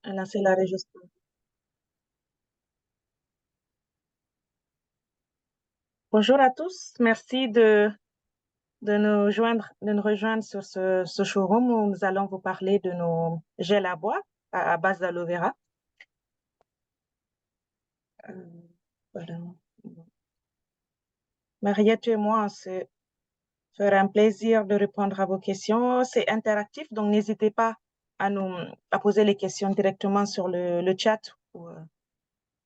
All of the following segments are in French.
Lancer l'enregistrement. Bonjour à tous, merci de nous rejoindre sur ce showroom où nous allons vous parler de nos gels à bois à base d'aloe vera. Euh, voilà. Mariette et moi, on se fera un plaisir de répondre à vos questions. C'est interactif, donc n'hésitez pas à poser les questions directement sur le chat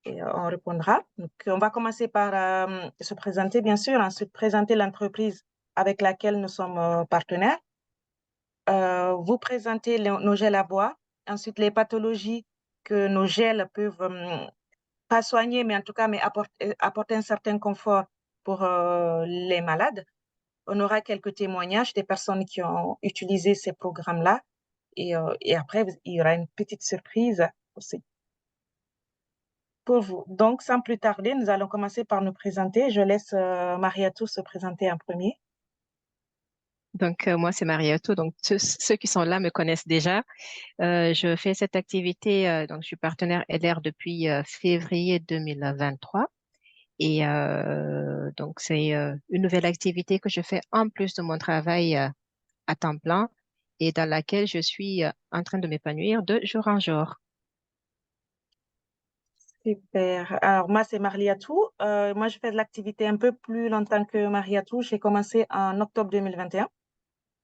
et on répondra. Donc, on va commencer par se présenter, bien sûr, ensuite présenter l'entreprise avec laquelle nous sommes partenaires. Vous présenter nos gels à bois, ensuite les pathologies que nos gels peuvent pas soigner, mais en tout cas apporter un certain confort pour les malades. On aura quelques témoignages des personnes qui ont utilisé ces programmes-là et après, il y aura une petite surprise aussi pour vous. Donc, sans plus tarder, nous allons commencer par nous présenter. Je laisse Mariatou se présenter en premier. Donc, moi, c'est Marioto. Donc, ceux qui sont là me connaissent déjà. Je fais cette activité, donc je suis partenaire LR depuis février 2023. Et donc, c'est une nouvelle activité que je fais en plus de mon travail à temps plein et dans laquelle je suis en train de m'épanouir de jour en jour. Super. Alors, moi, c'est Mariatou. Moi, je fais de l'activité un peu plus longtemps que Mariatou. J'ai commencé en octobre 2021.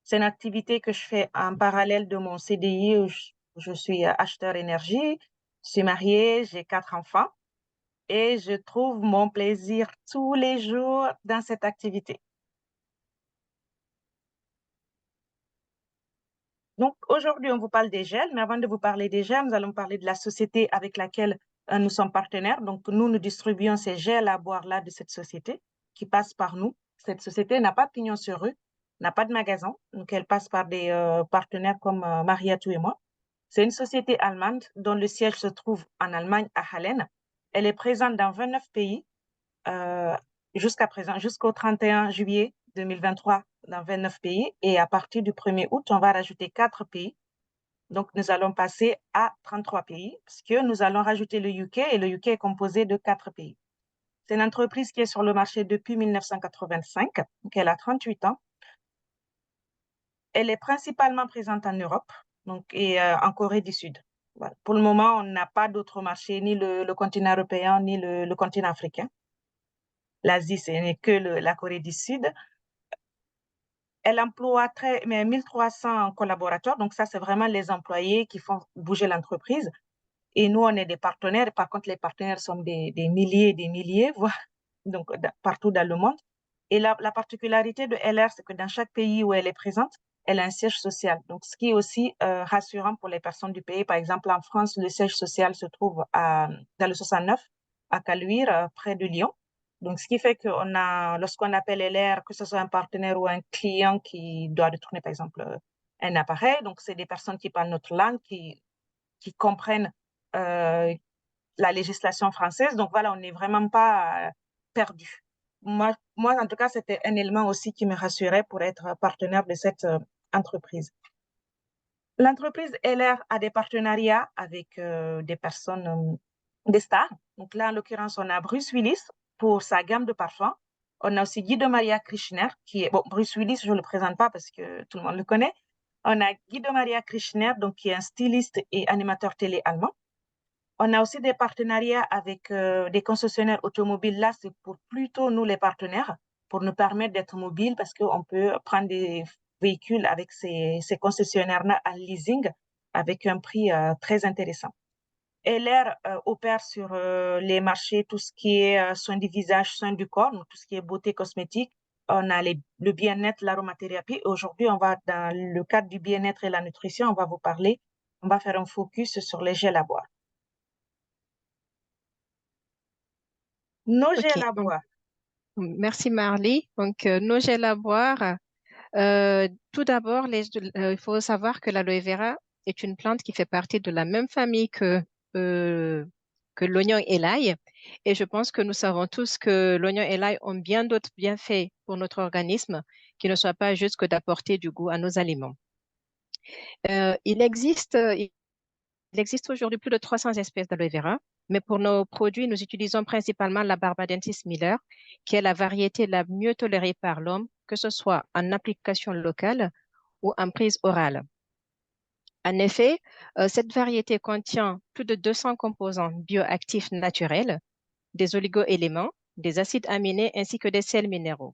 C'est une activité que je fais en parallèle de mon CDI où je suis acheteur énergie. Je suis mariée, j'ai 4 enfants et je trouve mon plaisir tous les jours dans cette activité. Donc, aujourd'hui, on vous parle des gels, mais avant de vous parler des gels, nous allons parler de la société avec laquelle nous sommes partenaires. Donc, nous distribuons ces gels à boire-là de cette société qui passe par nous. Cette société n'a pas de pignon sur rue, n'a pas de magasin, donc elle passe par des partenaires comme Mariatou et moi. C'est une société allemande dont le siège se trouve en Allemagne, à Hallen. Elle est présente dans 29 pays euh, jusqu'à présent, jusqu'au 31 juillet 2023 dans 29 pays. Et à partir du 1er août, on va rajouter 4 pays. Donc, nous allons passer à 33 pays, puisque nous allons rajouter le UK et le UK est composé de 4 pays. C'est une entreprise qui est sur le marché depuis 1985, donc elle a 38 ans. Elle est principalement présente en Europe donc, et en Corée du Sud. Voilà. Pour le moment, on n'a pas d'autres marchés, ni le continent européen, ni le continent africain. L'Asie, ce n'est que la Corée du Sud. Elle emploie mais 1300 collaborateurs, donc ça, c'est vraiment les employés qui font bouger l'entreprise. Et nous, on est des partenaires. Par contre, les partenaires sont des milliers et des milliers, voire donc, partout dans le monde. Et la particularité de LR, c'est que dans chaque pays où elle est présente, elle a un siège social. Donc, ce qui est aussi rassurant pour les personnes du pays. Par exemple, en France, le siège social se trouve dans le 69, à Caluire, près de Lyon. Donc, ce qui fait qu'on a, lorsqu'on appelle LR, que ce soit un partenaire ou un client qui doit retourner, par exemple, un appareil, donc c'est des personnes qui parlent notre langue, qui comprennent euh, la législation française. Donc voilà, on n'est vraiment pas perdu. Moi, en tout cas, c'était un élément aussi qui me rassurait pour être partenaire de cette entreprise. L'entreprise LR a des partenariats avec des personnes, des stars. Donc là, en l'occurrence, on a Bruce Willis pour sa gamme de parfums. On a aussi Guido Maria Krishner, qui est, bon, Bruce Willis, je ne le présente pas parce que tout le monde le connaît. On a Guido Maria Krishner, donc, qui est un styliste et animateur télé allemand. On a aussi des partenariats avec des concessionnaires automobiles. Là, c'est pour plutôt nous, les partenaires, pour nous permettre d'être mobiles parce qu'on peut prendre des véhicules avec ces concessionnaires-là en leasing avec un prix très intéressant. LR opère sur les marchés, tout ce qui est soins du visage, soins du corps, donc tout ce qui est beauté cosmétique. On a le bien-être, l'aromathérapie. Aujourd'hui, on va, dans le cadre du bien-être et la nutrition, on va vous parler, on va faire un focus sur les gels à boire. Nos OK. gels à Donc, boire. merci Marley. Donc, nos gels à boire. Tout d'abord, il faut savoir que l'aloe vera est une plante qui fait partie de la même famille euh, que l'oignon et l'ail. Et je pense que nous savons tous que l'oignon et l'ail ont bien d'autres bienfaits pour notre organisme qui ne soient pas juste que d'apporter du goût à nos aliments. Il existe il existe aujourd'hui plus de 300 espèces d'aloe vera, mais pour nos produits, nous utilisons principalement la Barbadensis Miller, qui est la variété la mieux tolérée par l'homme, que ce soit en application locale ou en prise orale. En effet, cette variété contient plus de 200 composants bioactifs naturels, des oligoéléments, des acides aminés ainsi que des sels minéraux.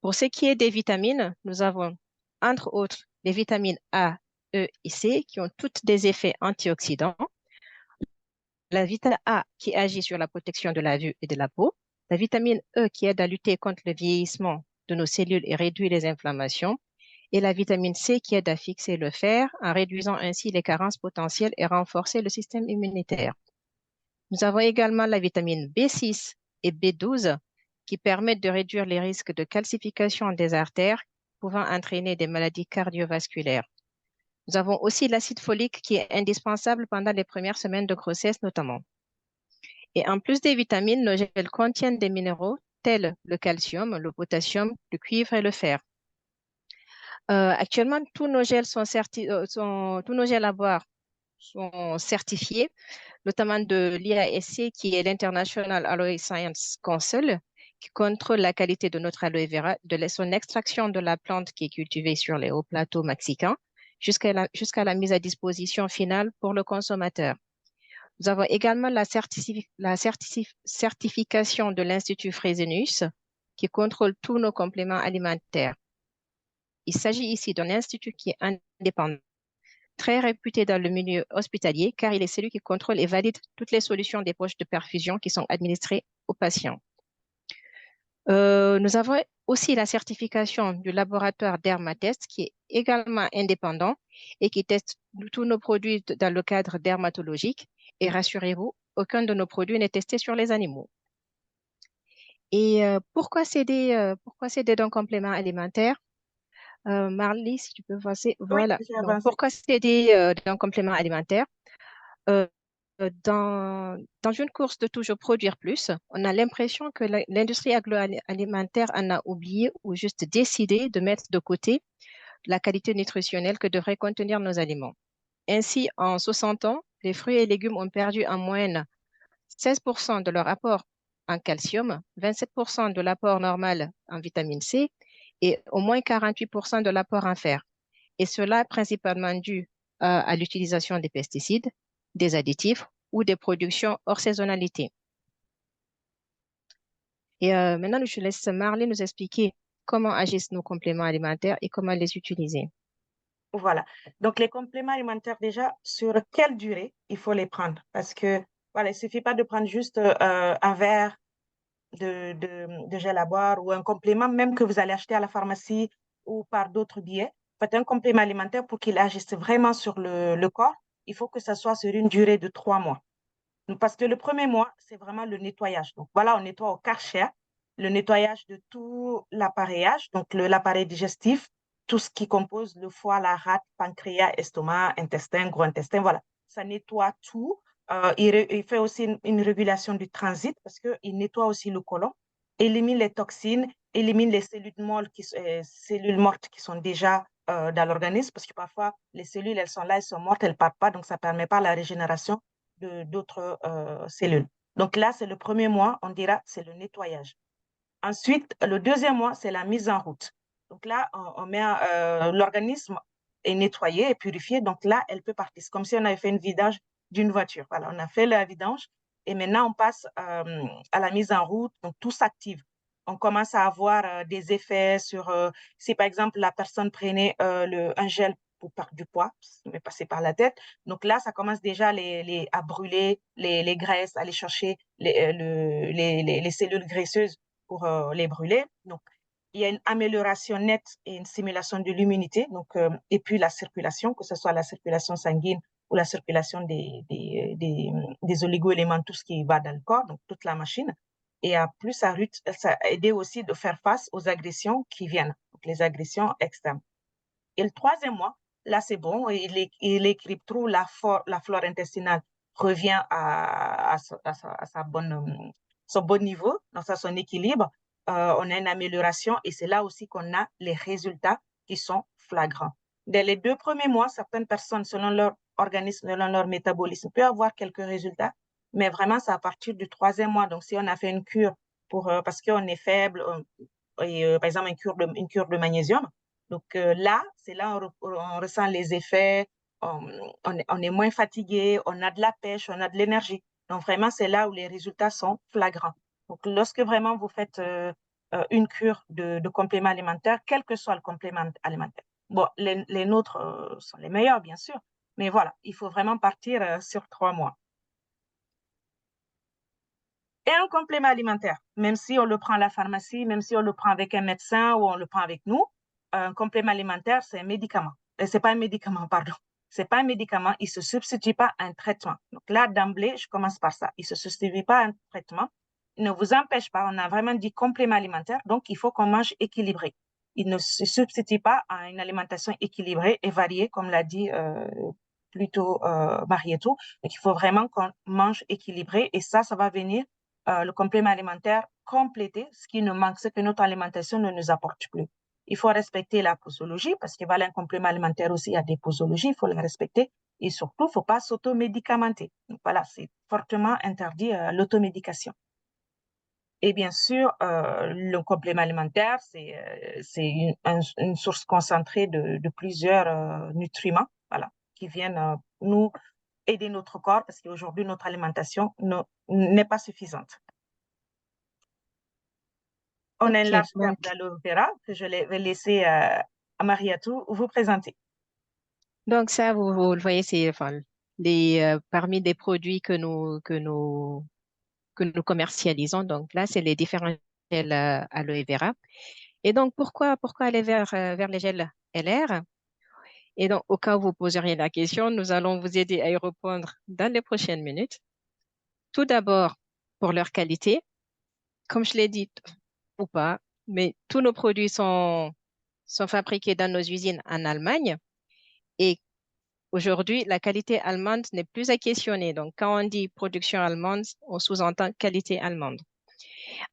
Pour ce qui est des vitamines, nous avons, entre autres, les vitamines A, E et C qui ont toutes des effets antioxydants. La vitamine A qui agit sur la protection de la vue et de la peau. La vitamine E qui aide à lutter contre le vieillissement de nos cellules et réduit les inflammations. Et la vitamine C qui aide à fixer le fer en réduisant ainsi les carences potentielles et renforcer le système immunitaire. Nous avons également la vitamine B6 et B12 qui permettent de réduire les risques de calcification des artères pouvant entraîner des maladies cardiovasculaires. Nous avons aussi l'acide folique qui est indispensable pendant les premières semaines de grossesse notamment. Et en plus des vitamines, nos gels contiennent des minéraux tels le calcium, le potassium, le cuivre et le fer. Actuellement, tous nos gels tous nos gels à boire sont certifiés, notamment de l'IASC, qui est l'International Aloe Science Council, qui contrôle la qualité de notre aloe vera, de son extraction de la plante qui est cultivée sur les hauts plateaux mexicains, jusqu'à la mise à disposition finale pour le consommateur. Nous avons également la certification de l'Institut Fresenius, qui contrôle tous nos compléments alimentaires. Il s'agit ici d'un institut qui est indépendant, très réputé dans le milieu hospitalier, car il est celui qui contrôle et valide toutes les solutions des poches de perfusion qui sont administrées aux patients. Nous avons aussi la certification du laboratoire Dermatest, qui est également indépendant et qui teste tous nos produits dans le cadre dermatologique. Et rassurez-vous, aucun de nos produits n'est testé sur les animaux. Et pourquoi céder d'un complément alimentaire? Marley, si tu peux passer. Oui, Voilà. j'ai Donc, avancé. pourquoi céder d'un complément alimentaire? Euh, dans une course de toujours produire plus, on a l'impression que l'industrie agroalimentaire en a oublié ou juste décidé de mettre de côté la qualité nutritionnelle que devraient contenir nos aliments. Ainsi, en 60 ans, les fruits et légumes ont perdu en moyenne 16% de leur apport en calcium, 27% de l'apport normal en vitamine C et au moins 48% de l'apport en fer. Et cela principalement dû à l'utilisation des pesticides, des additifs ou des productions hors saisonnalité. Et maintenant, je laisse Marley nous expliquer comment agissent nos compléments alimentaires et comment les utiliser. Voilà. Donc, les compléments alimentaires, déjà, sur quelle durée il faut les prendre? Parce que, voilà, il ne suffit pas de prendre juste un verre de gel à boire ou un complément même que vous allez acheter à la pharmacie ou par d'autres biais. En fait, un complément alimentaire, pour qu'il agisse vraiment sur le corps, il faut que ça soit sur une durée de 3 mois. Parce que le premier mois, c'est vraiment le nettoyage. Donc voilà, on nettoie au Karcher, le nettoyage de tout l'appareillage, donc l'appareil digestif, tout ce qui compose le foie, la rate, pancréas, estomac, intestin, gros intestin, voilà. Ça nettoie tout. Il fait aussi une régulation du transit parce qu'il nettoie aussi le côlon, élimine les toxines, élimine les cellules mortes qui sont déjà dans l'organisme, parce que parfois, les cellules, elles sont là, elles sont mortes, elles ne partent pas, donc ça ne permet pas la régénération d'autres cellules. Donc là, c'est le premier mois, on dira, c'est le nettoyage. Ensuite, le deuxième mois, c'est la mise en route. Donc là, on met l'organisme est nettoyé et purifié. Donc là, elle peut partir. C'est comme si on avait fait une vidange d'une voiture. Voilà, on a fait la vidange et maintenant on passe à la mise en route. Donc tout s'active. On commence à avoir des effets sur si par exemple la personne prenait un gel pour perdre du poids, ça m'est passé par la tête. Donc là, ça commence déjà à brûler les graisses, à aller chercher les cellules graisseuses pour les brûler. Donc, il y a une amélioration nette et une stimulation de l'immunité. Donc, et puis la circulation, que ce soit la circulation sanguine ou la circulation des oligo-éléments, tout ce qui va dans le corps, donc toute la machine. Et à plus, ça a aidé aussi de faire face aux agressions qui viennent, donc les agressions externes. Et le troisième mois, là, c'est bon, l'équilibre, la flore intestinale revient à son bon niveau, donc à son équilibre. On a une amélioration et c'est là aussi qu'on a les résultats qui sont flagrants. Dès les 2 premiers mois, certaines personnes, selon leur organisme, selon leur métabolisme, peut avoir quelques résultats, mais vraiment, c'est à partir du 3e mois. Donc, si on a fait une cure parce qu'on est faible, par exemple, une cure de magnésium, donc là, c'est là on ressent les effets, on est moins fatigué, on a de la pêche, on a de l'énergie. Donc, vraiment, c'est là où les résultats sont flagrants. Donc, lorsque vraiment vous faites une cure de compléments alimentaires, quel que soit le complément alimentaire. Bon, les nôtres sont les meilleurs, bien sûr, mais voilà, il faut vraiment partir sur 3 mois. Et un complément alimentaire, même si on le prend à la pharmacie, même si on le prend avec un médecin ou on le prend avec nous, un complément alimentaire, c'est un médicament. C'est pas un médicament, pardon. C'est pas un médicament, il se substitue pas à un traitement. Donc là, d'emblée, je commence par ça. Il se substitue pas à un traitement. Il ne vous empêche pas, on a vraiment dit complément alimentaire, donc il faut qu'on mange équilibré. Il ne se substitue pas à une alimentation équilibrée et variée, comme l'a dit plutôt Marietou. Donc il faut vraiment qu'on mange équilibré et ça va venir le complément alimentaire compléter ce qui nous manque, ce que notre alimentation ne nous apporte plus. Il faut respecter la posologie parce que voilà, un complément alimentaire aussi, il y a des posologies, il faut les respecter. Et surtout, il ne faut pas s'automédicamenter. Donc voilà, c'est fortement interdit l'automédication. Et bien sûr, le complément alimentaire, c'est une source concentrée de plusieurs nutriments voilà, qui viennent nous aider notre corps parce qu'aujourd'hui, notre alimentation n'est pas suffisante. On a une large gamme d'aloe vera que je vais laisser à Marietou vous présenter. Donc ça, vous le voyez, c'est enfin, parmi des produits que nous commercialisons. Donc là, c'est les différents gels aloe vera. Et donc, pourquoi aller vers les gels LR? Et donc, au cas où vous poseriez la question, nous allons vous aider à y répondre dans les prochaines minutes. Tout d'abord, pour leur qualité, comme je l'ai dit, ou pas, mais tous nos produits sont fabriqués dans nos usines en Allemagne. Et aujourd'hui, la qualité allemande n'est plus à questionner. Donc, quand on dit production allemande, on sous-entend qualité allemande.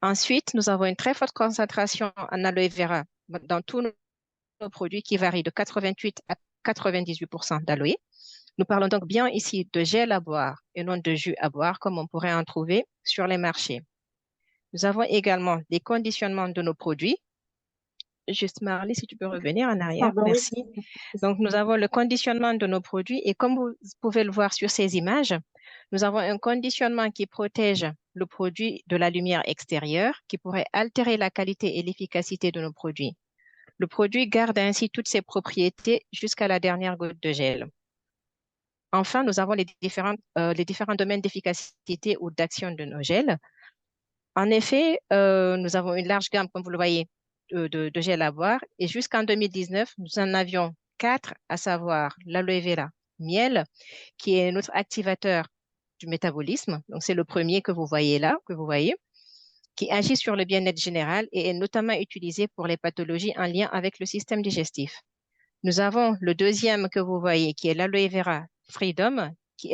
Ensuite, nous avons une très forte concentration en aloe vera dans tous nos produits qui varient de 88 à 98% d'aloe. Nous parlons donc bien ici de gel à boire et non de jus à boire comme on pourrait en trouver sur les marchés. Nous avons également les conditionnements de nos produits. Juste Marley, si tu peux revenir en arrière, merci. Donc, nous avons le conditionnement de nos produits et comme vous pouvez le voir sur ces images, nous avons un conditionnement qui protège le produit de la lumière extérieure qui pourrait altérer la qualité et l'efficacité de nos produits. Le produit garde ainsi toutes ses propriétés jusqu'à la dernière goutte de gel. Enfin, nous avons les différents domaines d'efficacité ou d'action de nos gels. En effet, nous avons une large gamme, comme vous le voyez, de gels à boire. Et jusqu'en 2019, nous en avions 4, à savoir l'aloe vera miel, qui est notre activateur du métabolisme. Donc, c'est le premier que vous voyez là, qui agit sur le bien-être général et est notamment utilisé pour les pathologies en lien avec le système digestif. Nous avons le deuxième que vous voyez, qui est l'aloe vera freedom, qui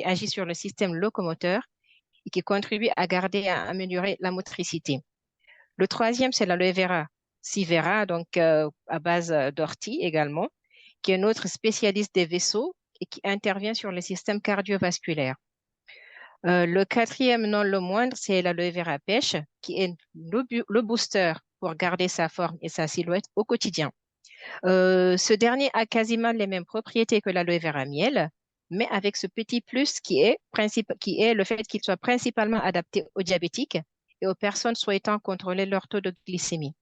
agit sur le système locomoteur et qui contribue à garder et à améliorer la motricité. Le troisième, c'est l'aloe vera Sivera, donc à base d'ortie également, qui est notre spécialiste des vaisseaux et qui intervient sur le système cardiovasculaire. Le quatrième, non le moindre, c'est l'aloe vera pêche, qui est le booster pour garder sa forme et sa silhouette au quotidien. Ce dernier a quasiment les mêmes propriétés que l'aloe vera miel, mais avec ce petit plus qui est le fait qu'il soit principalement adapté aux diabétiques et aux personnes souhaitant contrôler leur taux de glycémie.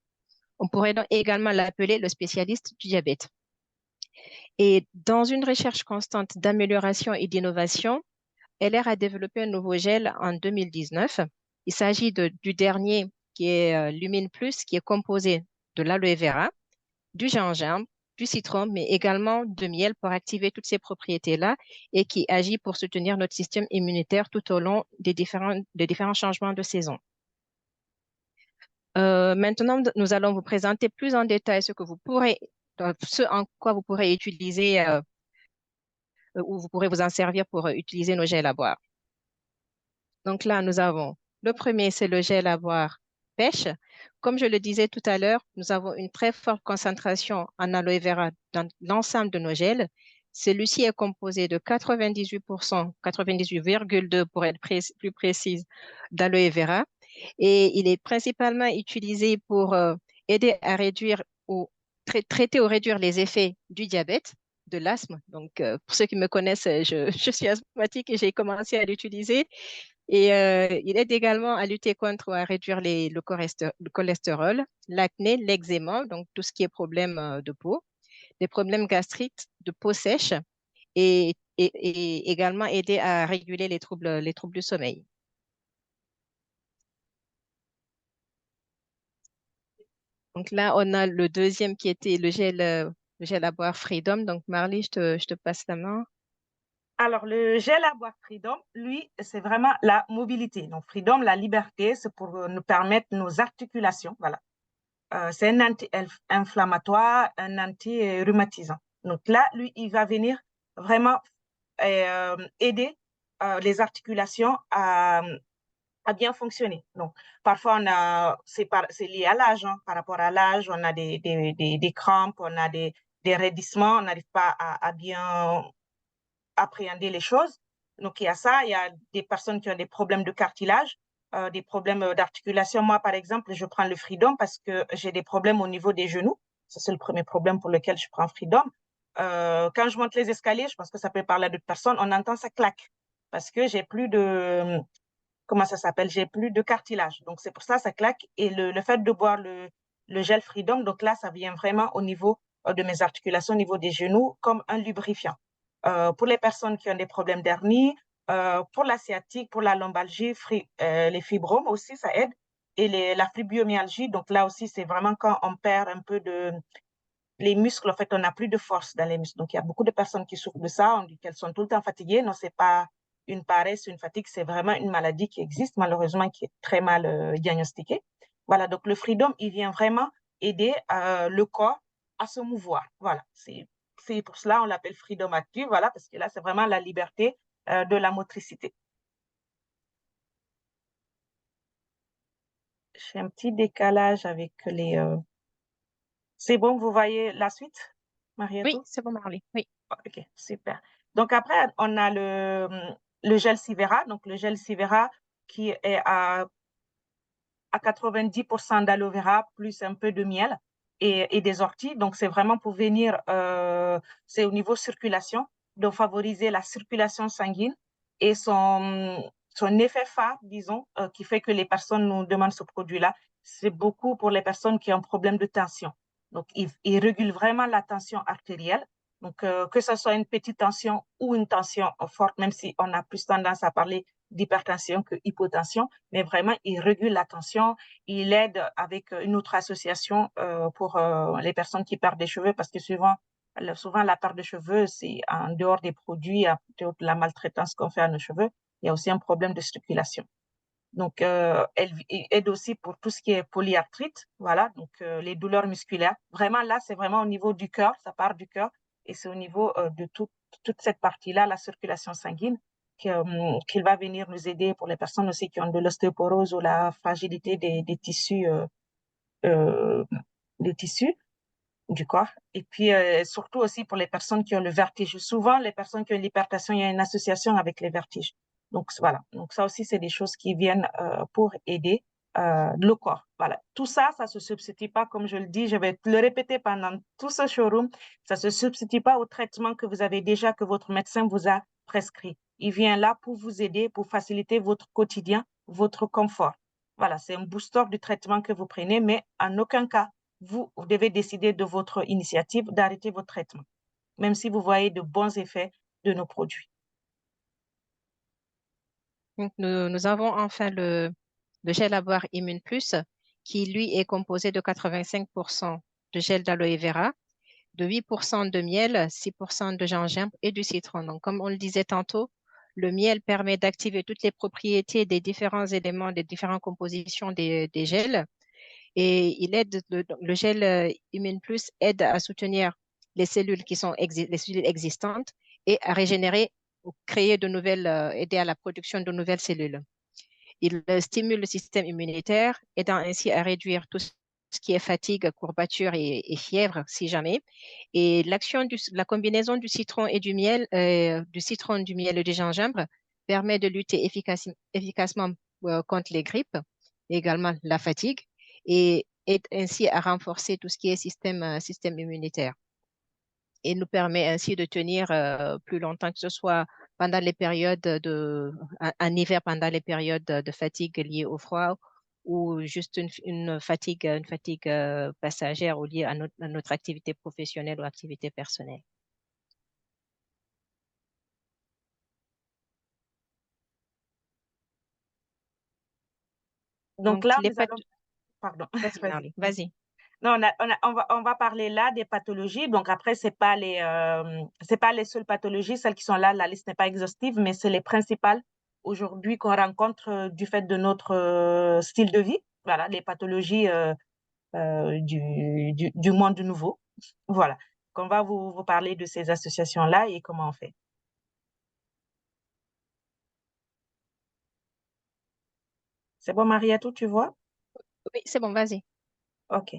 On pourrait donc également l'appeler le spécialiste du diabète. Et dans une recherche constante d'amélioration et d'innovation, LR a développé un nouveau gel en 2019. Il s'agit du dernier qui est Lumine Plus, qui est composé de l'aloe vera, du gingembre, du citron, mais également de miel pour activer toutes ces propriétés-là et qui agit pour soutenir notre système immunitaire tout au long des différents changements de saison. Maintenant, nous allons vous présenter plus en détail ce en quoi vous pourrez utiliser ou vous pourrez vous en servir pour utiliser nos gels à boire. Donc là, nous avons le premier, c'est le gel à boire pêche. Comme je le disais tout à l'heure, nous avons une très forte concentration en aloe vera dans l'ensemble de nos gels, Celui-ci est composé de 98%, 98,2 pour être plus précise, d'aloe vera et il est principalement utilisé pour aider à réduire ou traiter ou réduire les effets du diabète, de l'asthme. Donc, pour ceux qui me connaissent, je suis asthmatique et j'ai commencé à l'utiliser. Et il aide également à lutter contre ou à réduire le cholestérol, l'acné, l'eczéma, donc tout ce qui est problème de peau, des problèmes gastriques, de peau sèche et également aider à réguler les troubles du sommeil. Donc là, on a le deuxième qui était le gel à boire Freedom. Donc Marley, je te passe la main. Alors, le gel à boire Freedom, lui, c'est vraiment la mobilité. Donc, Freedom, la liberté, c'est pour nous permettre nos articulations. Voilà. C'est un anti-inflammatoire, un anti-rhumatisant. Donc là, lui, il va venir vraiment aider les articulations à bien fonctionner. Donc, parfois, c'est lié à l'âge. Hein. Par rapport à l'âge, on a des crampes, on a des raidissements, on n'arrive pas à bien appréhender les choses. Donc, il y a ça. Il y a des personnes qui ont des problèmes de cartilage, des problèmes d'articulation. Moi, par exemple, je prends le Freedom parce que j'ai des problèmes au niveau des genoux. Ça, c'est le premier problème pour lequel je prends Freedom. Quand je monte les escaliers, je pense que ça peut parler à d'autres personnes, on entend ça claque parce que j'ai plus de, comment ça s'appelle, j'ai plus de cartilage. Donc, c'est pour ça ça claque. Et le fait de boire le gel Freedom, donc là, ça vient vraiment au niveau de mes articulations, au niveau des genoux, comme un lubrifiant. Pour les personnes qui ont des problèmes d'hernie, pour la sciatique, pour la lombalgie, les fibromes aussi, ça aide. Et la fibromyalgie, donc là aussi, c'est vraiment quand on perd un peu les muscles, en fait, on n'a plus de force dans les muscles. Donc, il y a beaucoup de personnes qui souffrent de ça. On dit qu'elles sont tout le temps fatiguées. Non, c'est pas une paresse, une fatigue, c'est vraiment une maladie qui existe, malheureusement, qui est très mal diagnostiquée. Voilà, donc le Freedom, il vient vraiment aider le corps à se mouvoir. Voilà, c'est pour cela on l'appelle Freedom Active, voilà, parce que là, c'est vraiment la liberté de la motricité. J'ai un petit décalage avec les... C'est bon, vous voyez la suite, Oui, Marietto? c'est bon, Marley. Oui. Ok, super. Donc après, on a le gel Sivera. Donc le gel Sivera qui est à 90% d'aloe vera plus un peu de miel et des orties. Donc c'est vraiment pour venir, c'est au niveau circulation, donc favoriser la circulation sanguine et son effet phare, disons, qui fait que les personnes nous demandent ce produit-là, c'est beaucoup pour les personnes qui ont un problème de tension. Donc, il régule vraiment la tension artérielle. Donc, que ce soit une petite tension ou une tension forte, même si on a plus tendance à parler d'hypertension que hypotension, mais vraiment, il régule la tension. Il aide avec une autre association pour les personnes qui perdent des cheveux, parce que souvent la perte de cheveux, c'est en dehors des produits, en dehors de la maltraitance qu'on fait à nos cheveux, il y a aussi un problème de circulation. Donc, elle aide aussi pour tout ce qui est polyarthrite, voilà, donc les douleurs musculaires. Vraiment, là, c'est vraiment au niveau du cœur, ça part du cœur, et c'est au niveau de toute cette partie-là, la circulation sanguine, qu'il va venir nous aider pour les personnes aussi qui ont de l'ostéoporose ou la fragilité euh, des tissus du corps. Et puis, surtout aussi pour les personnes qui ont le vertige. Souvent, les personnes qui ont l'hypertension, il y a une association avec les vertiges. Donc, voilà. Donc, ça aussi, c'est des choses qui viennent pour aider le corps. Voilà. Tout ça, ça se substitue pas, comme je le dis, je vais le répéter pendant tout ce showroom, ça se substitue pas au traitement que vous avez déjà, que votre médecin vous a prescrit. Il vient là pour vous aider, pour faciliter votre quotidien, votre confort. Voilà, c'est un booster du traitement que vous prenez, mais en aucun cas, vous devez décider de votre initiative d'arrêter votre traitement, même si vous voyez de bons effets de nos produits. Donc, nous avons enfin le gel à boire Immune Plus, qui lui est composé de 85% de gel d'aloe vera, de 8% de miel, 6% de gingembre et du citron. Donc, comme on le disait tantôt, le miel permet d'activer toutes les propriétés des différents éléments, des différentes compositions des gels. Et il aide, le gel Immune Plus aide à soutenir les cellules les cellules existantes et à régénérer ou créer de nouvelles, aider à la production de nouvelles cellules. Il stimule le système immunitaire, aidant ainsi à réduire tout ce qui est fatigue, courbature et fièvre, si jamais. Et la combinaison du citron et du miel, du citron, du miel et du gingembre permet de lutter efficacement contre les grippes, et également la fatigue, et aide ainsi à renforcer tout ce qui est système immunitaire. Et nous permet ainsi de tenir plus longtemps, que ce soit pendant les périodes en hiver, pendant les périodes de fatigue liées au froid, ou juste une fatigue passagère ou liée à notre activité professionnelle ou activité personnelle. Donc Donc, là, les nous path... allons, pardon, Vas-y, vas-y. Marley, vas-y. Non, on va parler là des pathologies. Donc après, c'est pas les seules pathologies, celles qui sont là, la liste n'est pas exhaustive, mais c'est les principales aujourd'hui qu'on rencontre du fait de notre style de vie. Voilà, les pathologies du monde nouveau. Voilà. On va vous parler de ces associations-là et comment on fait. C'est bon, Mariatou, tu vois? Oui, c'est bon, vas-y. OK.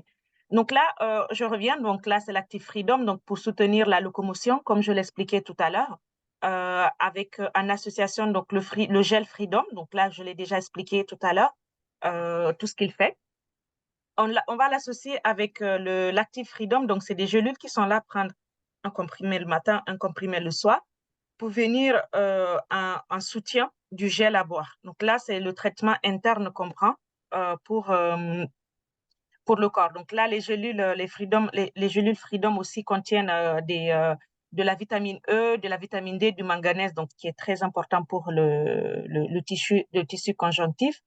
Donc là, je reviens. Donc là, c'est l'Active Freedom, donc pour soutenir la locomotion, comme je l'expliquais tout à l'heure, avec en association donc le gel Freedom. Donc là, je l'ai déjà expliqué tout à l'heure, tout ce qu'il fait. On va l'associer avec l'Active Freedom. Donc, c'est des gélules qui sont là à prendre un comprimé le matin, un comprimé le soir, pour venir en soutien du gel à boire. Donc là, c'est le traitement interne qu'on prend pour le corps. Donc là, les gélules Freedom aussi contiennent de la vitamine E, de la vitamine D, du manganèse, donc qui est très important pour le tissu conjonctif.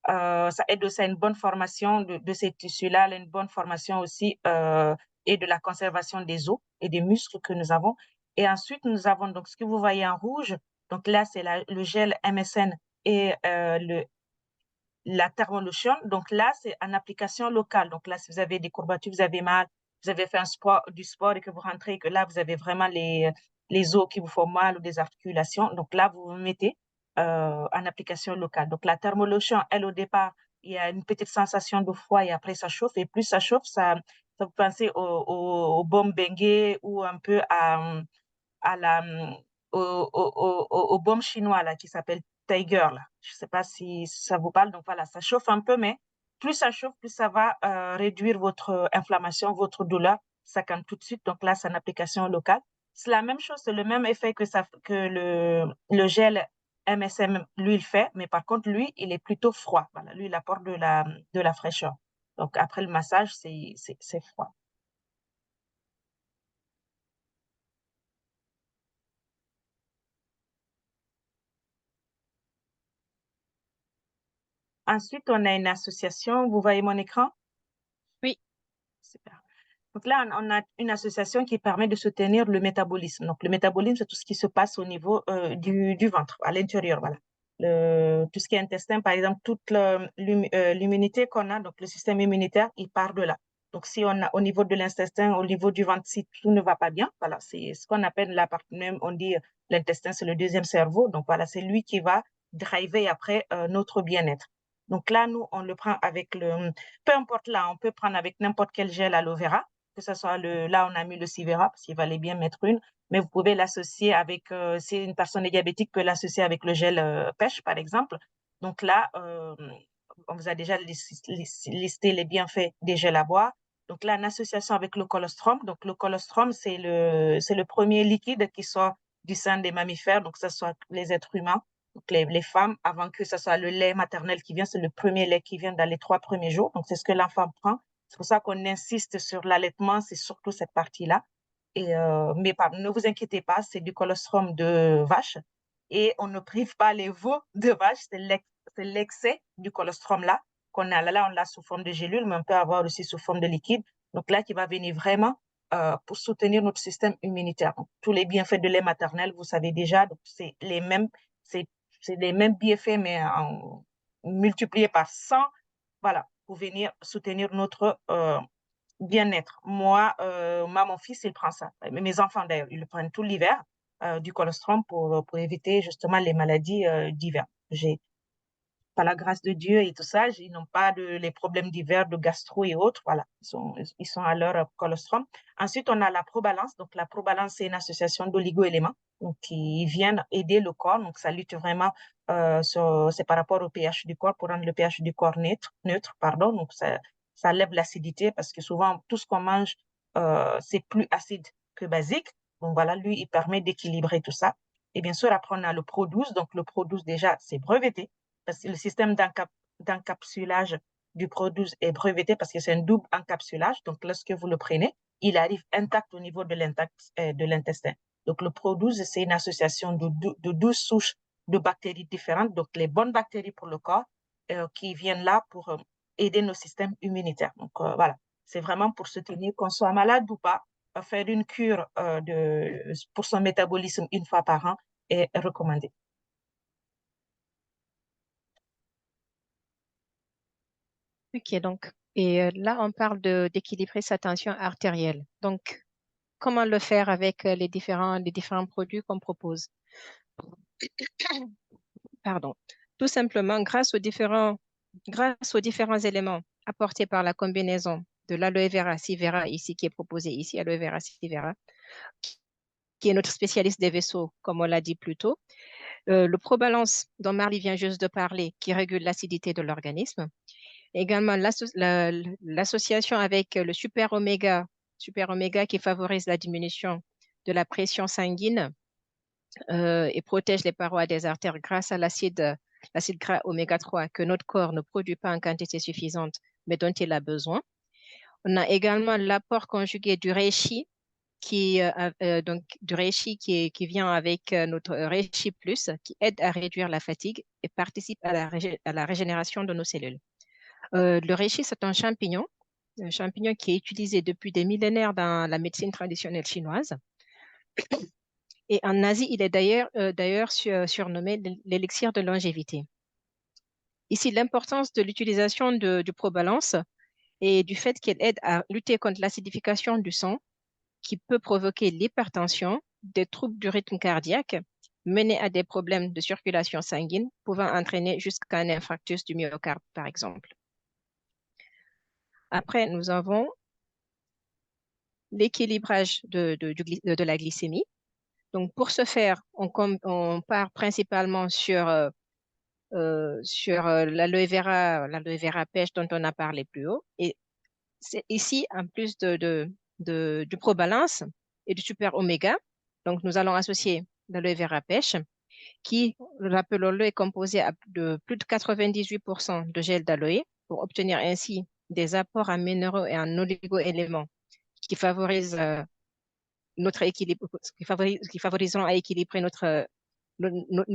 Ça aide aussi à une bonne formation de ces tissus-là, une bonne formation aussi et de la conservation des os et des muscles que nous avons. Et ensuite, nous avons donc ce que vous voyez en rouge. Donc là, c'est le gel MSN et la thermolotion. Donc là, c'est en application locale. Donc là, si vous avez des courbatures, vous avez mal, vous avez fait du sport et que vous rentrez, et que là, vous avez vraiment les os qui vous font mal ou des articulations. Donc là, vous vous mettez en application locale. Donc la thermolotion, elle, au départ, il y a une petite sensation de froid et après, ça chauffe. Et plus ça chauffe, ça vous pensez au baume Bengay ou un peu à la, au baume chinois là, qui s'appelle Tiger. Là. Je ne sais pas si ça vous parle. Donc voilà, ça chauffe un peu, mais plus ça chauffe, plus ça va réduire votre inflammation, votre douleur. Ça calme tout de suite. Donc là, c'est une application locale. C'est la même chose, c'est le même effet que le gel MSM, lui, il fait, mais par contre, lui, il est plutôt froid. Voilà, lui, il apporte de la fraîcheur. Donc après le massage, c'est froid. Ensuite, on a une association. Vous voyez mon écran? Oui, Super. Donc là, on a une association qui permet de soutenir le métabolisme. Donc, le métabolisme, c'est tout ce qui se passe au niveau du ventre, à l'intérieur, voilà. Tout ce qui est intestin, par exemple, toute l'immunité qu'on a, donc le système immunitaire, il part de là. Donc, si on a au niveau de l'intestin, au niveau du ventre, si tout ne va pas bien, voilà, c'est ce qu'on appelle la partie même, on dit l'intestin, c'est le deuxième cerveau. Donc, voilà, c'est lui qui va driver après notre bien-être. Donc là, nous, on le prend avec peu importe là, on peut prendre avec n'importe quel gel aloe vera, que ce soit là, on a mis le Sivera parce qu'il fallait bien mettre une, mais vous pouvez l'associer avec, si une personne est diabétique, peut l'associer avec le gel pêche, par exemple. Donc là, on vous a déjà listé les bienfaits des gels à boire. Donc là, en association avec le colostrum. Donc le colostrum, c'est le premier liquide qui sort du sein des mammifères, donc que ce soit les êtres humains. Donc les femmes, avant que ce soit le lait maternel qui vient, c'est le premier lait qui vient dans les 3 premiers jours. Donc c'est ce que l'enfant prend. C'est pour ça qu'on insiste sur l'allaitement, c'est surtout cette partie-là. Mais ne vous inquiétez pas, c'est du colostrum de vache et on ne prive pas les veaux de vache, c'est l'excès du colostrum là qu'on a. Là, on l'a sous forme de gélule, mais on peut avoir aussi sous forme de liquide. Donc là, qui va venir vraiment pour soutenir notre système immunitaire. Donc, tous les bienfaits de lait maternel, vous savez déjà, donc c'est c'est les mêmes bienfaits, mais multipliés par 100, voilà, pour venir soutenir notre bien-être. Moi, mon fils, il prend ça. Mes enfants, d'ailleurs, ils le prennent tout l'hiver, du colostrum pour éviter justement les maladies d'hiver. par la grâce de Dieu et tout ça, ils n'ont pas les problèmes divers de gastro et autres. Voilà, ils sont à leur colostrum. Ensuite, on a la Probalance. Donc, la Probalance, c'est une association d'oligo-éléments donc, qui viennent aider le corps. Donc, ça lutte vraiment, c'est par rapport au pH du corps pour rendre le pH du corps neutre pardon. Donc, ça lève l'acidité parce que souvent, tout ce qu'on mange, c'est plus acide que basique. Donc, voilà, lui, il permet d'équilibrer tout ça. Et bien sûr, après, on a le Pro12. Donc, le Pro12, déjà, c'est breveté parce que le système d'encapsulage du Pro12 est breveté parce que c'est un double encapsulage. Donc, lorsque vous le prenez, il arrive intact au niveau de l'intestin. Donc, le Pro12, c'est une association de 12 souches de bactéries différentes. Donc, les bonnes bactéries pour le corps qui viennent là pour aider nos systèmes immunitaires. Donc, voilà, c'est vraiment pour soutenir qu'on soit malade ou pas. Faire une cure pour son métabolisme une fois par an est recommandé. Ok, donc, et là, on parle d'équilibrer sa tension artérielle. Donc, comment le faire avec les différents produits qu'on propose? Pardon. Tout simplement, grâce aux différents éléments apportés par la combinaison de l'aloe vera sivera ici, qui est proposé ici, aloe vera sivera, qui est notre spécialiste des vaisseaux, comme on l'a dit plus tôt. Le Probalance, dont Marly vient juste de parler, qui régule l'acidité de l'organisme. Également, l'association avec le super oméga qui favorise la diminution de la pression sanguine et protège les parois des artères grâce à l'acide gras oméga 3 que notre corps ne produit pas en quantité suffisante, mais dont il a besoin. On a également l'apport conjugué du reishi qui vient avec notre Reishi Plus, qui aide à réduire la fatigue et participe à la régénération de nos cellules. Le reishi, c'est un champignon qui est utilisé depuis des millénaires dans la médecine traditionnelle chinoise. Et en Asie, il est d'ailleurs surnommé l'élixir de longévité. Ici, l'importance de l'utilisation du Probalance et du fait qu'elle aide à lutter contre l'acidification du sang qui peut provoquer l'hypertension, des troubles du rythme cardiaque, mener à des problèmes de circulation sanguine, pouvant entraîner jusqu'à un infarctus du myocarde, par exemple. Après, nous avons l'équilibrage de la glycémie. Donc, pour ce faire, on part principalement sur l'aloe vera pêche dont on a parlé plus haut. Et ici, en plus du Probalance et du super oméga, donc nous allons associer l'aloe vera pêche qui, rappelons-le, est composé de plus de 98% de gel d'aloe pour obtenir ainsi des apports en minéraux et en oligo-éléments qui favorisent notre équilibre, qui favoriseront à équilibrer notre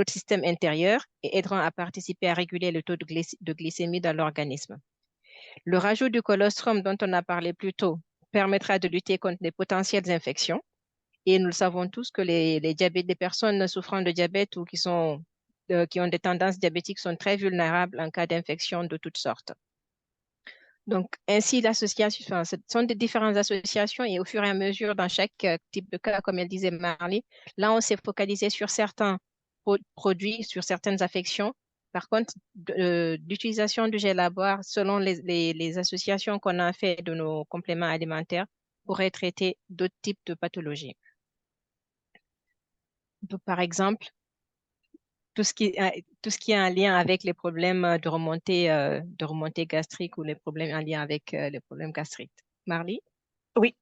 système intérieur et aideront à participer à réguler le taux de glycémie dans l'organisme. Le rajout du colostrum dont on a parlé plus tôt permettra de lutter contre les potentielles infections. Et nous le savons tous que les personnes souffrant de diabète ou qui ont des tendances diabétiques sont très vulnérables en cas d'infection de toutes sortes. Donc, ainsi, l'association, ce sont des différentes associations et au fur et à mesure, dans chaque type de cas, comme elle disait Marly, là, on s'est focalisé sur certains produits, sur certaines affections. Par contre, l'utilisation du gel à boire, selon les associations qu'on a fait de nos compléments alimentaires, pourrait traiter d'autres types de pathologies. Donc, par exemple, tout ce qui est en lien avec les problèmes de remontée gastrique ou les problèmes en lien avec les problèmes gastriques. Marly? Oui,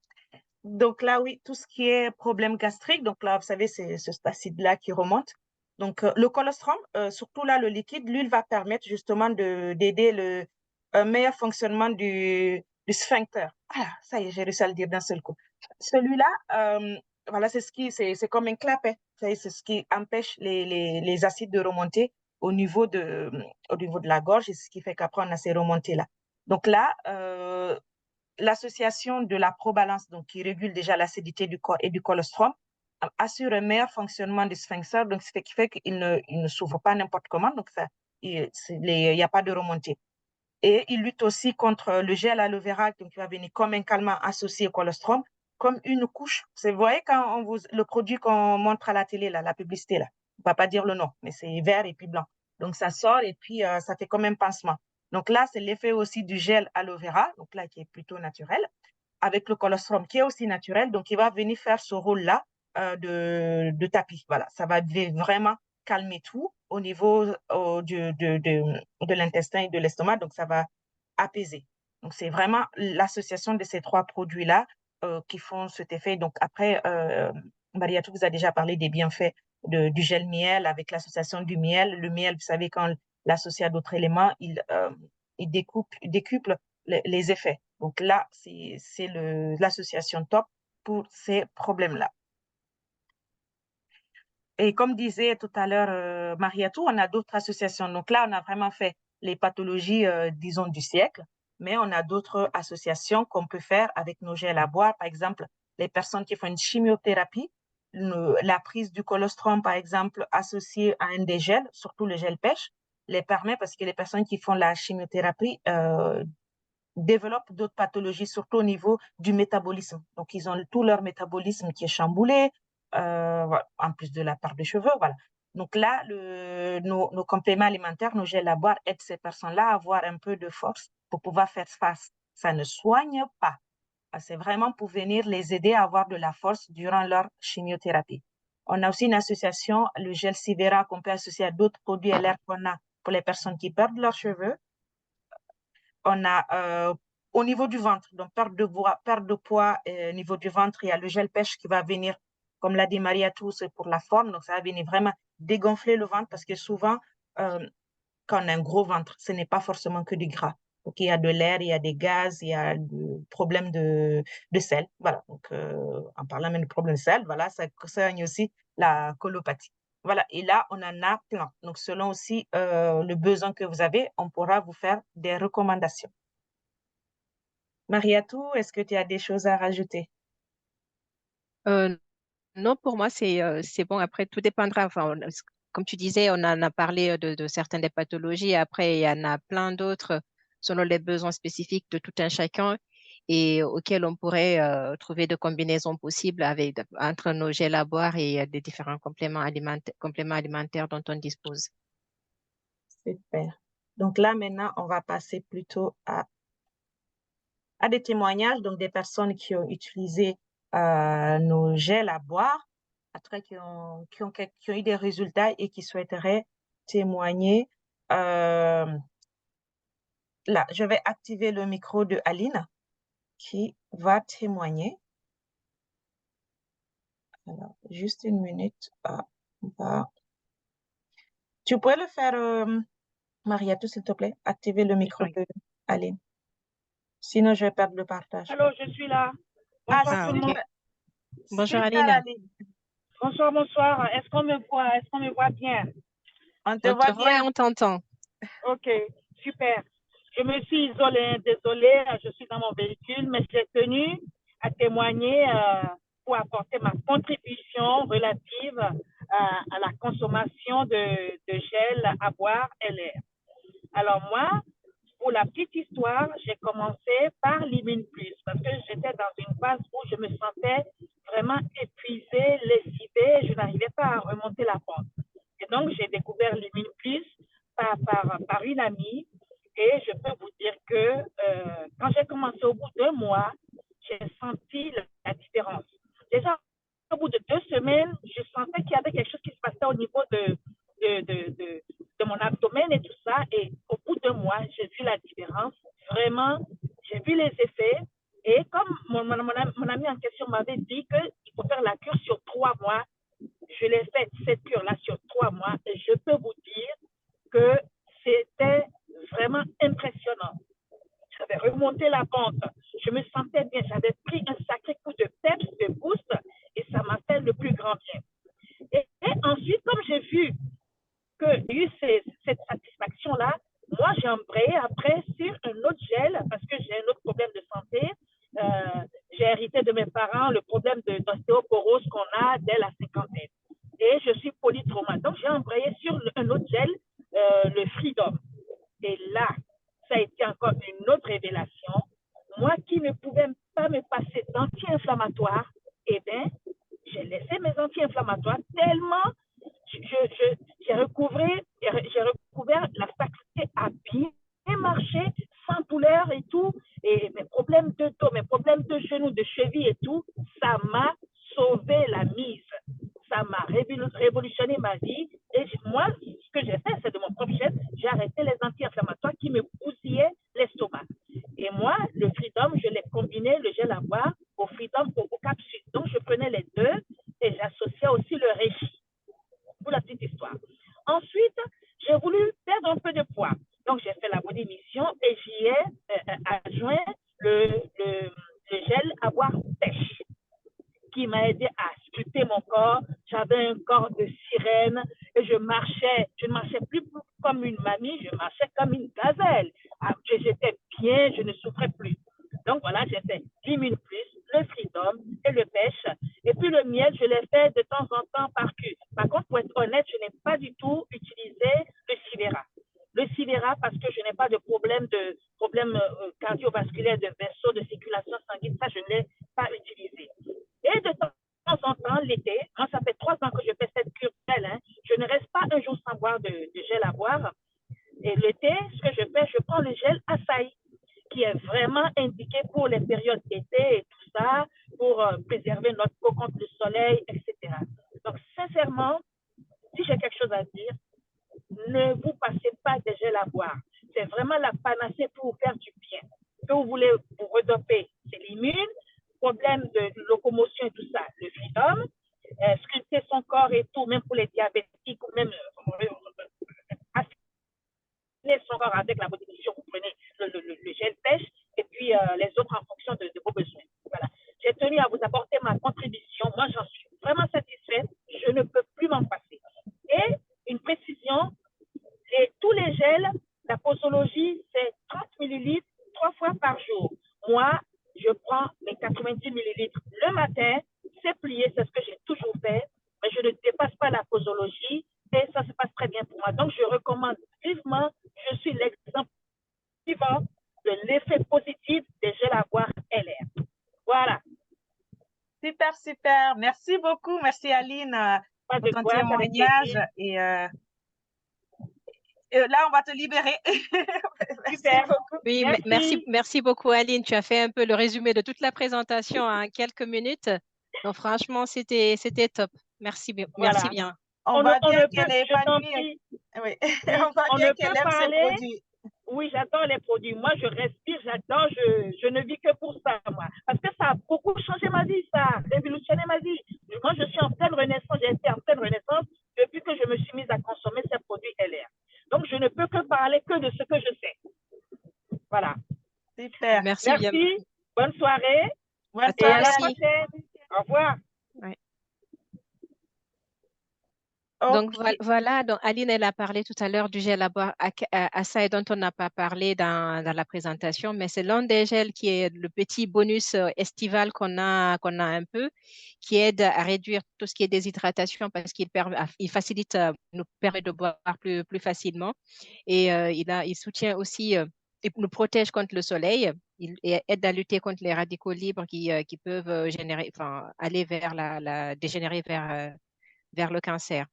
donc là, oui, tout ce qui est problème gastrique, donc là, vous savez, c'est cet acide-là qui remonte. Donc, le colostrum, surtout là, le liquide, lui, il va permettre justement d'aider un meilleur fonctionnement du sphincter. Ah, ça y est, j'ai réussi à le dire d'un seul coup. Celui-là, voilà, c'est comme un clapet. C'est ce qui empêche les acides de remonter au niveau de la gorge et ce qui fait qu'après, on a ces remontées-là. Donc là, l'association de la Probalance, donc qui régule déjà l'acidité du corps et du colostrum, assure un meilleur fonctionnement du sphincter, donc ce qui fait qu'il ne s'ouvre pas n'importe comment, donc il n'y a pas de remontée. Et il lutte aussi contre le gel aloe vera, donc qui va venir comme un calmant associé au colostrum, comme une couche. Vous voyez le produit qu'on montre à la télé, là, la publicité, là, on ne va pas dire le nom, mais c'est vert et puis blanc. Donc, ça sort et puis ça fait comme un pansement. Donc là, c'est l'effet aussi du gel aloe vera, donc là, qui est plutôt naturel, avec le colostrum qui est aussi naturel. Donc, il va venir faire ce rôle-là de tapis. Voilà, ça va vraiment calmer tout au niveau de l'intestin et de l'estomac. Donc, ça va apaiser. Donc, c'est vraiment l'association de ces trois produits-là qui font cet effet. Donc, après, Mariatou vous a déjà parlé des bienfaits du gel miel avec l'association du miel. Le miel, vous savez, quand l'associé à d'autres éléments, il décuple les effets. Donc là, c'est l'association top pour ces problèmes-là. Et comme disait tout à l'heure Mariatou, on a d'autres associations. Donc là, on a vraiment fait les pathologies, disons, du siècle, mais on a d'autres associations qu'on peut faire avec nos gels à boire. Par exemple, les personnes qui font une chimiothérapie, la prise du colostrum, par exemple, associée à un des gels, surtout le gel pêche, les permet parce que les personnes qui font la chimiothérapie développent d'autres pathologies, surtout au niveau du métabolisme. Donc, ils ont tout leur métabolisme qui est chamboulé, voilà, en plus de la perte de cheveux. Voilà. Donc là, nos compléments alimentaires, nos gels à boire aident ces personnes-là à avoir un peu de force pour pouvoir faire face. Ça ne soigne pas. C'est vraiment pour venir les aider à avoir de la force durant leur chimiothérapie. On a aussi une association, le gel Sivera, qu'on peut associer à d'autres produits LR qu'on a pour les personnes qui perdent leurs cheveux. On a au niveau du ventre, donc perte de poids au niveau du ventre, il y a le gel pêche qui va venir, comme l'a dit Mariatou, c'est pour la forme, donc ça va venir vraiment dégonfler le ventre parce que souvent, quand on a un gros ventre, ce n'est pas forcément que du gras. Donc, il y a de l'air, il y a des gaz, il y a des problèmes de sel. Voilà. Donc, en parlant même de problème de sel, voilà, ça concerne aussi la colopathie. Voilà. Et là, on en a plein. Donc, selon aussi le besoin que vous avez, on pourra vous faire des recommandations. Mariatou, est-ce que tu as des choses à rajouter? Euh, non, pour moi, c'est bon. Après, tout dépendra. Enfin, comme tu disais, on en a parlé de certaines des pathologies. Après, il y en a plein d'autres selon les besoins spécifiques de tout un chacun et auxquels on pourrait trouver de combinaisons possibles entre nos gels à boire et des différents compléments alimentaires dont on dispose. Super. Donc là, maintenant, on va passer plutôt à des témoignages, donc des personnes qui ont utilisé nos gels à boire, après qui ont eu des résultats et qui souhaiteraient témoigner. Là, je vais activer le micro de Aline qui va témoigner. Alors, juste une minute. Tu pourrais le faire, Mariatou, s'il te plaît? Activer le micro de Aline. Sinon, je vais perdre le partage. Allô, je suis là. Ah, Bonsoir tout le monde. super. Bonjour Super, Aline. Aline. Bonsoir, bonsoir. Est-ce qu'on me voit? Est-ce qu'on me voit bien? On te On voit te voit et bien. on t'entend. Ok, super. Je me suis isolée, désolée, je suis dans mon véhicule, mais j'ai tenu à témoigner pour apporter ma contribution relative à la consommation de gel à boire LR. Alors moi, pour la petite histoire, j'ai commencé par l'Immune Plus parce que j'étais dans une phase où je me sentais vraiment épuisée, lessivée, je n'arrivais pas à remonter la pente. Et donc, j'ai découvert l'Immune Plus par une amie et je peux vous dire que quand j'ai commencé au bout d'1 mois, j'ai senti la différence. Déjà, au bout de 2 semaines, je sentais qu'il y avait quelque chose qui se passait au niveau de mon abdomen et tout ça. Et au bout d'1 mois, j'ai vu la différence. Vraiment, j'ai vu les effets. Et comme mon ami en question m'avait dit qu'il faut faire la cure sur 3 mois, je l'ai fait cette cure-là sur 3 mois. Et je peux vous dire que c'était vraiment impressionnant. J'avais remonté la pente. Je me sentais bien. J'avais pris un sacré coup de peps, de boost, et ça m'a fait le plus grand bien. Et ensuite, comme j'ai vu que j'ai eu cette satisfaction-là, moi, j'ai embrayé après sur un autre gel parce que j'ai un autre problème de santé. J'ai hérité de mes parents le problème d'ostéoporose qu'on a dès la cinquantaine. Et je suis polytrauma. Donc, j'ai embrayé sur un autre gel, le Freedom. Et là, ça a été encore une autre révélation. Moi qui ne pouvais pas me passer d'anti-inflammatoires, eh bien, j'ai laissé mes anti-inflammatoires tellement j'ai recouvré chevilles et tout, ça m'a sauvé la mise. Ça m'a révolutionné ma vie. Et moi, ce que j'ai fait, c'est de mon propre chef, j'ai arrêté les anti-inflammatoires qui me bousillaient l'estomac. Et moi, le Freedom, je l'ai combiné, le gel à boire, au Freedom, aux capsules. Donc, je prenais les deux et j'associais aussi le réchi. Pour la petite histoire. Ensuite, j'ai voulu perdre un peu de poids. Donc, j'ai fait la body mission et j'y ai adjoint le gel à boire pêche qui m'a aidé à sculpter mon corps. J'avais un corps de sirène et je ne marchais plus comme une mamie, je marchais comme une gazelle. J'étais bien, je ne souffrais plus. Donc voilà, j'ai fait 10 000 plus, le freedom et le pêche. Et puis le miel, je l'ai fait de temps en temps par cul. Par contre, pour être honnête, je n'ai pas du tout utilisé le Sivera. Le Sivera parce que je n'ai pas de problème cardiovasculaire, de vaisseau, de circulation sanguine. Ça, je ne l'ai pas utilisé. Et de temps en temps, l'été, moi, ça fait 3 ans que je fais cette cure gel. Hein, je ne reste pas un jour sans boire de gel à boire. Et l'été, ce que je fais, je prends le gel açaï, qui est vraiment indiqué pour les périodes d'été et tout ça, pour préserver notre peau contre le soleil, etc. Donc, sincèrement, si j'ai quelque chose à dire, ne vous passez pas des gels à boire. C'est vraiment la panacée pour vous faire du bien. Que vous voulez vous redoper, c'est l'immune, problème de locomotion et tout ça, le freedom, sculpter son corps et tout, même pour les diabétiques ou même affiner son corps avec la motivation, vous prenez le gel pêche et puis les autres en fonction de vos besoins. Voilà. J'ai tenu à vous apporter ma contribution. Moi, j'en suis vraiment satisfaite. Je ne peux plus m'en passer. Et une précision, tous les gels, la posologie, c'est 30 millilitres 3 fois par jour. Moi, je prends mes 90 millilitres le matin, c'est plié, c'est ce que j'ai toujours fait, mais je ne dépasse pas la posologie et ça se passe très bien pour moi. Donc, je recommande vivement, je suis l'exemple vivant de l'effet positif des gels à boire LR. Voilà. Super, super. Merci beaucoup. Merci Aline pour ton témoignage. Et là, on va te libérer. Super. Beaucoup. Oui, merci beaucoup Aline. Tu as fait un peu le résumé de toute la présentation en quelques minutes. Donc franchement, c'était top. Merci bien. Voilà. Merci bien. On voit bien qu'elle est épanouie. Oui. On voit bien qu'elle aime ses produits. Oui, j'adore les produits. Moi, je respire, j'adore, je ne vis que pour ça, moi. Parce que ça a beaucoup changé ma vie, ça a révolutionné ma vie. Moi, je suis en pleine renaissance, j'ai été en pleine renaissance depuis que je me suis mise à consommer ces produits LR. Donc, je ne peux que parler que de ce que je sais. Voilà. Super. Merci bien. Bonne soirée. Bonne soirée. À la prochaine. Au revoir. Ouais. Okay. Donc voilà, donc Aline, elle a parlé tout à l'heure du gel à boire açaï dont on n'a pas parlé dans la présentation, mais c'est l'un des gels qui est le petit bonus estival qu'on a un peu, qui aide à réduire tout ce qui est déshydratation parce qu'il facilite, nous permet de boire plus facilement et il soutient aussi, il nous protège contre le soleil, il aide à lutter contre les radicaux libres qui peuvent aller dégénérer vers le cancer.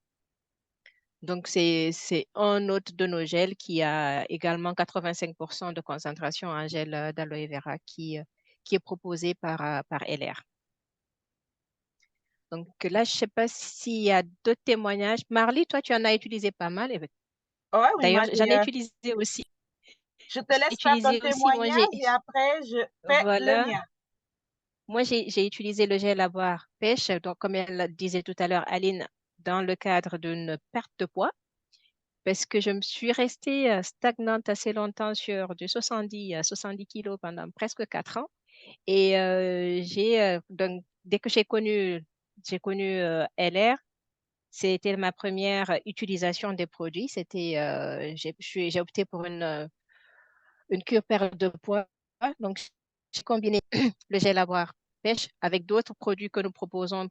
Donc, c'est un autre de nos gels qui a également 85% de concentration en gel d'aloe vera qui est proposé par LR. Donc là, je ne sais pas s'il y a d'autres témoignages. Marly, toi, tu en as utilisé pas mal. Oui, d'ailleurs, j'en ai utilisé aussi. Je te laisse faire ton témoignage et après, je fais le mien. Moi, j'ai utilisé le gel à boire pêche, donc comme elle disait tout à l'heure, Aline, dans le cadre d'une perte de poids. Parce que je me suis restée stagnante assez longtemps sur du 70 kilos pendant presque 4 ans. Et donc, dès que j'ai connu LR, c'était ma première utilisation des produits. J'ai opté pour une cure perte de poids. Donc, j'ai combiné le gel à boire pêche avec d'autres produits que nous proposons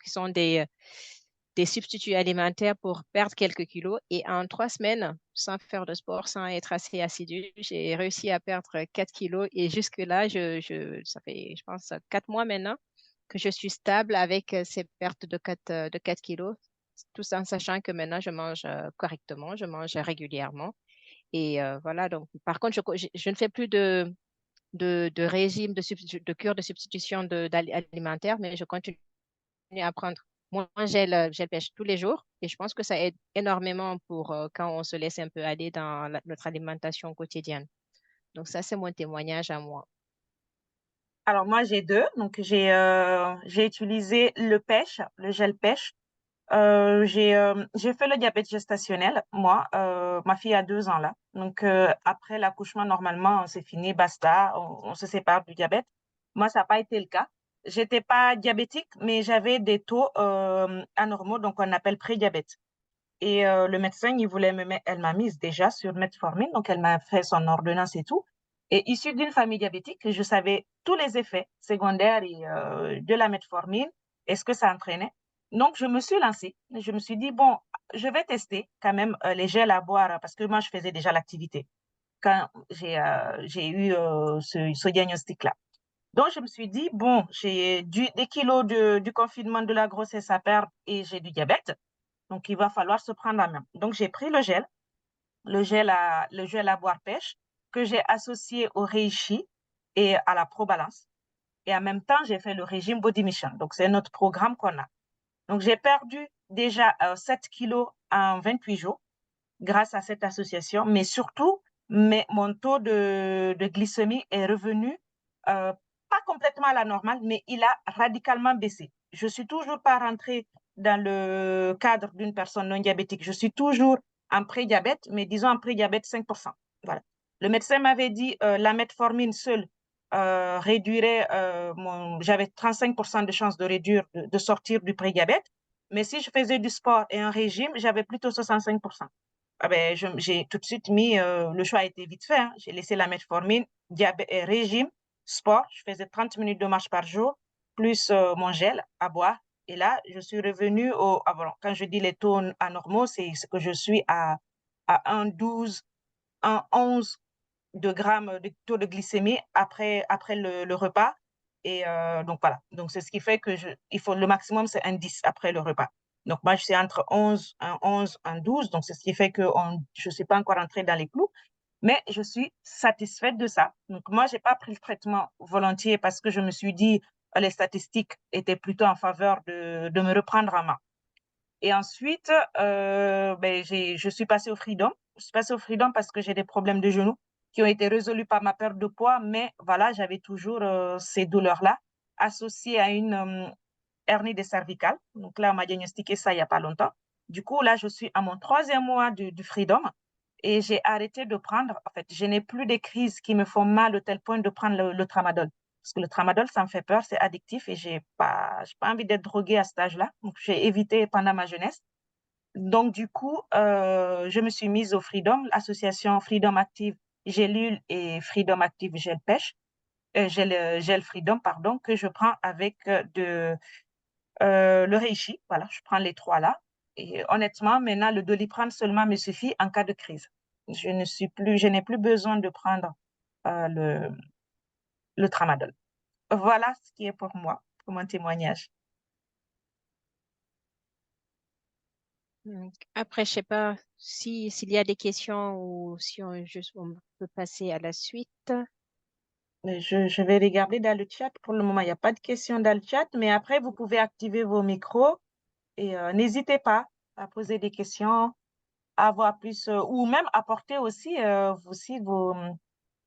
qui sont des substituts alimentaires pour perdre quelques kilos. Et en 3 semaines, sans faire de sport, sans être assez assidu, j'ai réussi à perdre 4 kilos. Et jusque-là, ça fait, je pense, 4 mois maintenant que je suis stable avec ces pertes de 4 kilos, tout en sachant que maintenant, je mange correctement, je mange régulièrement. Et voilà, donc, par contre, je ne fais plus de de régime, de cure de substitution alimentaire, mais je continue à prendre mon gel pêche tous les jours. Et je pense que ça aide énormément pour quand on se laisse un peu aller dans notre alimentation quotidienne. Donc ça, c'est mon témoignage à moi. Alors moi, j'ai deux. Donc j'ai utilisé le pêche, le gel pêche. J'ai fait le diabète gestationnel, moi. Ma fille a 2 ans là. Donc après l'accouchement, normalement, c'est fini, basta, on se sépare du diabète. Moi, ça n'a pas été le cas. J'étais pas diabétique, mais j'avais des taux anormaux, donc on appelle prédiabète. Et le médecin, il voulait elle m'a mise déjà sur metformine, donc elle m'a fait son ordonnance et tout. Et issue d'une famille diabétique, je savais tous les effets secondaires de la metformine et ce que ça entraînait. Donc, je me suis lancée. Je me suis dit, bon, je vais tester quand même les gels à boire parce que moi, je faisais déjà l'activité quand j'ai eu ce diagnostic-là. Donc, je me suis dit, bon, j'ai des kilos du confinement de la grossesse à perdre et j'ai du diabète. Donc, il va falloir se prendre en main. Donc, j'ai pris le gel à boire pêche que j'ai associé au Reishi et à la ProBalance. Et en même temps, j'ai fait le régime Body Mission. Donc, c'est notre programme qu'on a. Donc, j'ai perdu déjà 7 kilos en 28 jours grâce à cette association, mais surtout, mon taux de glycémie est revenu pas complètement à la normale, mais il a radicalement baissé. Je suis toujours pas rentrée dans le cadre d'une personne non diabétique. Je suis toujours en prédiabète, mais disons en prédiabète 5%. Voilà. Le médecin m'avait dit la metformine seule réduirait j'avais 35% de chances de réduire, de sortir du prédiabète. Mais si je faisais du sport et un régime, j'avais plutôt 65%. Ah ben, j'ai tout de suite mis, le choix a été vite fait, hein. J'ai laissé la metformine, régime, sport. Je faisais 30 minutes de marche par jour, plus mon gel à boire. Et là, je suis revenue quand je dis les taux anormaux, c'est que je suis à 1,12, 1,11 de grammes de taux de glycémie après le repas. Et donc voilà. Donc c'est ce qui fait que le maximum, c'est un 10 après le repas. Donc moi, je suis entre 11, un 12. Donc c'est ce qui fait que je ne suis pas encore entrée dans les clous. Mais je suis satisfaite de ça. Donc moi, je n'ai pas pris le traitement volontiers parce que je me suis dit les statistiques étaient plutôt en faveur de me reprendre en main. Et ensuite, je suis passée au Freedom. Je suis passée au Freedom parce que j'ai des problèmes de genoux qui ont été résolus par ma perte de poids, mais voilà, j'avais toujours ces douleurs-là associées à une hernie des cervicales. Donc là, on m'a diagnostiqué ça il n'y a pas longtemps. Du coup, là, je suis à mon 3e mois du Freedom et j'ai arrêté de prendre. En fait, je n'ai plus des crises qui me font mal au tel point de prendre le tramadol. Parce que le tramadol, ça me fait peur, c'est addictif et j'ai pas envie d'être droguée à cet âge-là. Donc, j'ai évité pendant ma jeunesse. Donc, du coup, je me suis mise au Freedom, l'association Freedom Active Gélule et Freedom Active Gel Pêche, gel Freedom, pardon, que je prends avec le Reishi. Voilà, je prends les 3 là. Et honnêtement, maintenant, le Doliprane seulement me suffit en cas de crise. Je n'ai plus besoin de prendre euh, le, le tramadol. Voilà ce qui est pour moi, pour mon témoignage. Après, je sais pas s'il y a des questions ou si on peut passer à la suite. Je vais regarder dans le chat. Pour le moment, il n'y a pas de questions dans le chat, mais après, vous pouvez activer vos micros et n'hésitez pas à poser des questions, à avoir plus, ou même apporter aussi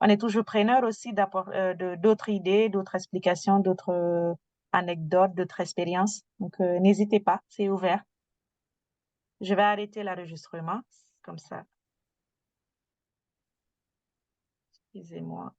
on est toujours preneur aussi d'autres idées, d'autres explications, d'autres anecdotes, d'autres expériences. Donc, n'hésitez pas, c'est ouvert. Je vais arrêter l'enregistrement, comme ça. Excusez-moi.